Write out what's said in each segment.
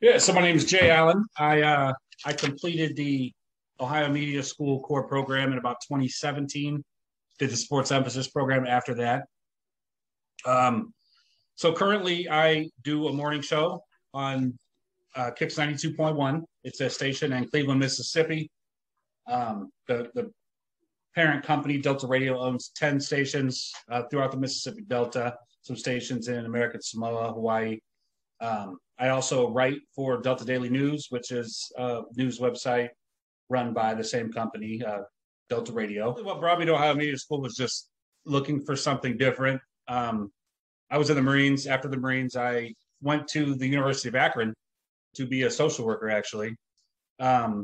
Yeah, so my name is Jay Allen. I completed the Ohio Media School core program in about 2017. Did the sports emphasis program after that. So currently, I do a morning show on KIX 92.1. It's a station in Cleveland, Mississippi. The parent company, Delta Radio, owns 10 stations throughout the Mississippi Delta, some stations in American Samoa, Hawaii. I also write for Delta Daily News, which is a news website run by the same company, Delta Radio. What brought me to Ohio Media School was just looking for something different. I was in the Marines. After the Marines, I went to the University of Akron to be a social worker, actually. I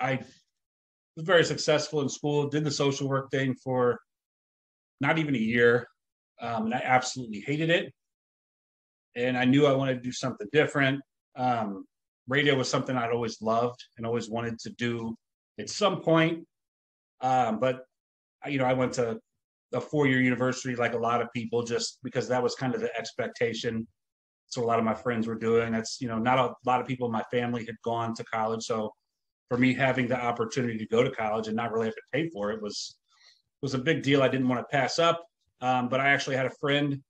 was very successful in school, did the social work thing for not even a year, and I absolutely hated it. And I knew I wanted to do something different. Radio was something I'd always loved and always wanted to do at some point. But I went to a four-year university like a lot of people, just because that was kind of the expectation. So a lot of my friends were doing. That's not a lot of people in my family had gone to college. So for me, having the opportunity to go to college and not really have to pay for it was a big deal. I didn't want to pass up. But I actually had a friend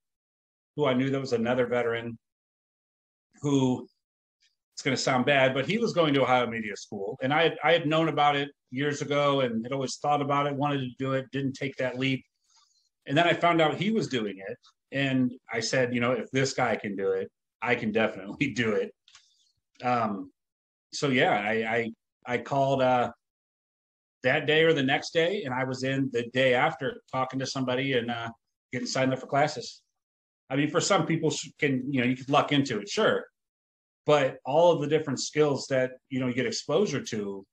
who I knew that was another veteran who, it's going to sound bad, but he was going to Ohio Media School. And I had known about it years ago and had always thought about it, wanted to do it, didn't take that leap. And then I found out he was doing it. And I said, if this guy can do it, I can definitely do it. So yeah, I called that day or the next day, and I was in the day after talking to somebody and getting signed up for classes. I mean, for some people you could luck into it, sure. But all of the different skills that, you get exposure to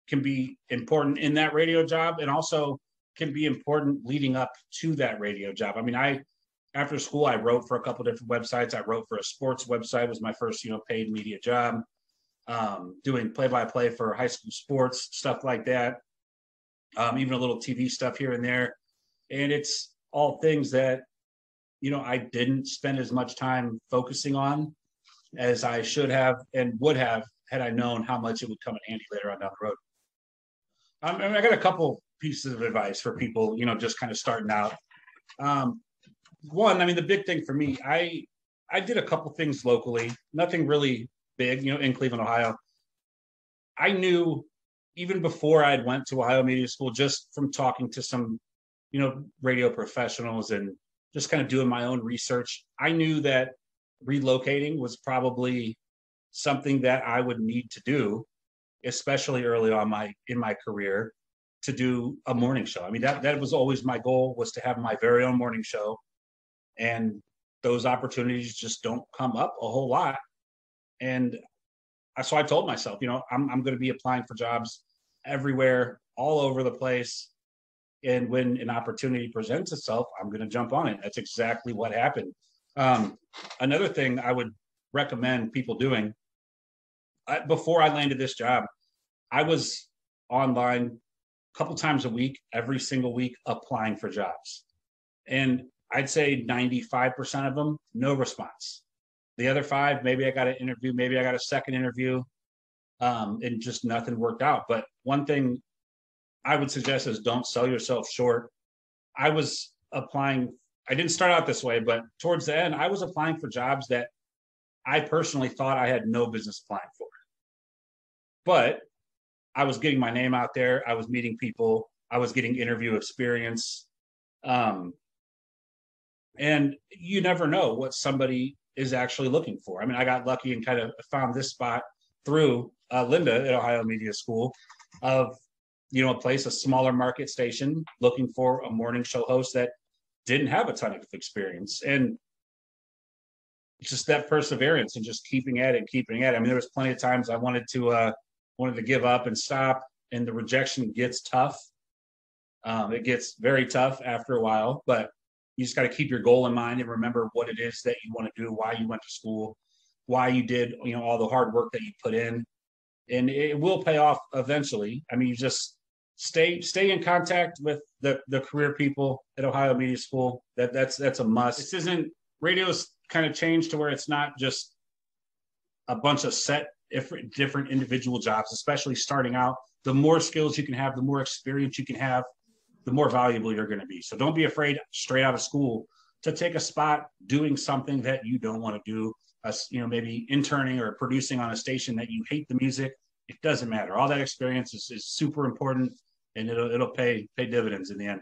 can be important in that radio job, and also can be important leading up to that radio job. I mean, after school, I wrote for a couple different websites. I wrote for a sports website. It was my first, paid media job, doing play-by-play for high school sports, stuff like that. Even a little TV stuff here and there. And it's all things that, I didn't spend as much time focusing on as I should have and would have had I known how much it would come in handy later on down the road. I got a couple pieces of advice for people, just kind of starting out. One, I mean, the big thing for me, I did a couple things locally, nothing really big, in Cleveland, Ohio. I knew even before I went to Ohio Media School, just from talking to some, radio professionals and just kind of doing my own research, I knew that relocating was probably something that I would need to do, especially early on in my career, to do a morning show. I mean, that was always my goal, was to have my very own morning show. And those opportunities just don't come up a whole lot. And so I told myself, I'm going to be applying for jobs everywhere, all over the place. And when an opportunity presents itself, I'm going to jump on it. That's exactly what happened. Another thing I would recommend people doing, before I landed this job, I was online a couple times a week, every single week, applying for jobs. And I'd say 95% of them, no response. The other 5, maybe I got an interview, maybe I got a second interview, and just nothing worked out. But one thing I would suggest is don't sell yourself short. I was applying, I didn't start out this way, but towards the end, I was applying for jobs that I personally thought I had no business applying for. But I was getting my name out there. I was meeting people. I was getting interview experience. And you never know what somebody is actually looking for. I mean, I got lucky and kind of found this spot through Linda at Ohio Media School of, a smaller market station looking for a morning show host that didn't have a ton of experience. And just that perseverance and just keeping at it. I mean, there was plenty of times I wanted to give up and stop, and the rejection gets tough. It gets very tough after a while, but you just got to keep your goal in mind and remember what it is that you want to do, why you went to school, why you did, all the hard work that you put in, and it will pay off eventually. I mean, you just stay in contact with the career people at Ohio Media School. That's a must. This isn't, radio's kind of changed to where it's not just a bunch of different individual jobs, especially starting out. The more skills you can have, the more experience you can have, the more valuable you're going to be. So don't be afraid straight out of school to take a spot doing something that you don't want to do. Maybe interning or producing on a station that you hate the music. It doesn't matter. All that experience is super important, and it'll pay dividends in the end.